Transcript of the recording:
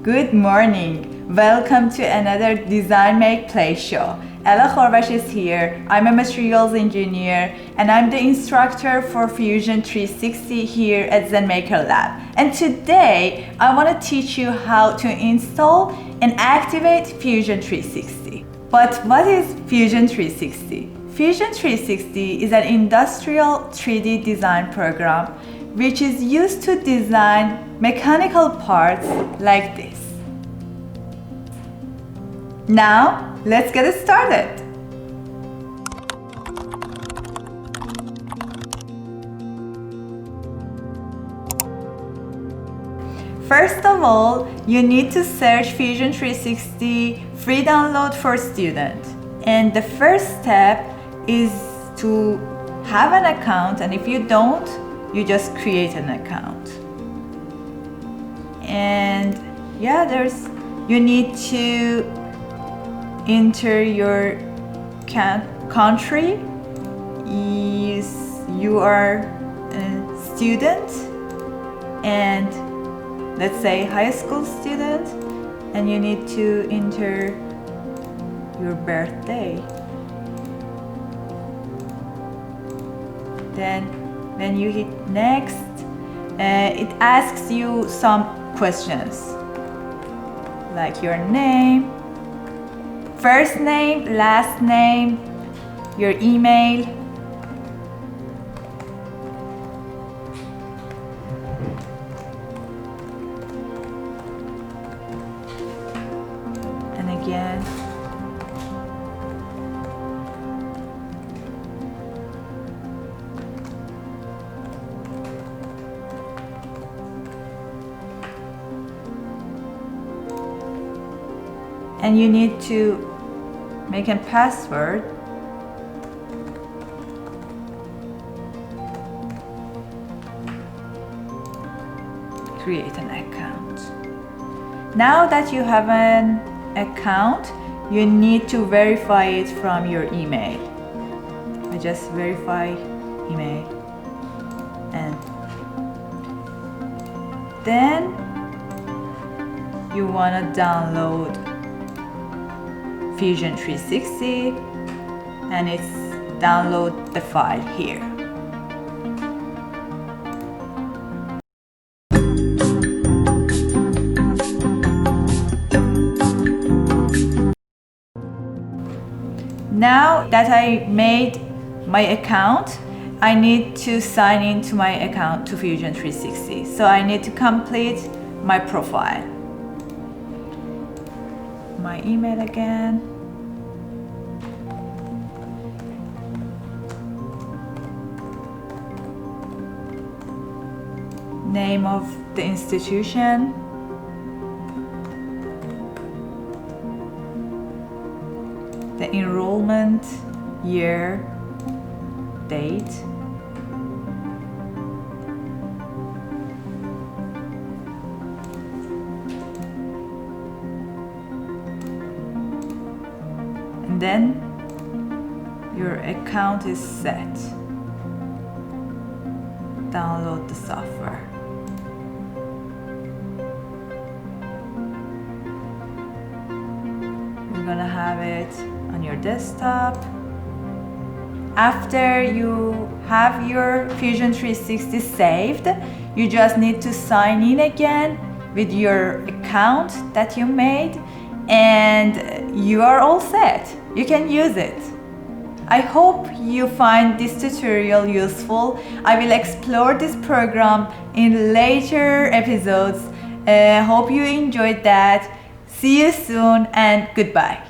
Good morning. Welcome to another DesignMakePlay show. Ela Khorvash is here. I'm a materials engineer and I'm the instructor for Fusion 360 here at Zen Maker Lab. And today I want to teach you how to install and activate Fusion 360. But what is Fusion 360? Fusion 360 is an industrial 3D design program which is used to design mechanical parts like this. Now, let's get started. First of all, you need to search Fusion 360 free download for student. And the first step is to have an account, and if you don't, you just create an account. And yeah, you need to enter your country. You are a student, and let's say high school student, and you need to enter your birthday. Then when you hit next, it asks you some questions like your name, first name, last name, your email, and again and you need to make a password. Create an account. Now that you have an account, you need to verify it from your email. I just verify email, and then you want to download Fusion 360, and it's download the file here. Now that I made my account, I need to sign into my account to Fusion 360. So I need to complete my profile. My email again. Name of the institution. The enrollment year, date. And then your account is set. Download the software. You're gonna have it on your desktop. After you have your Fusion 360 saved, you just need to sign in again with your account that you made, and you are all set. You can use it. I hope you find this tutorial useful. I will explore this program in later episodes. Hope you enjoyed that. See you soon and goodbye.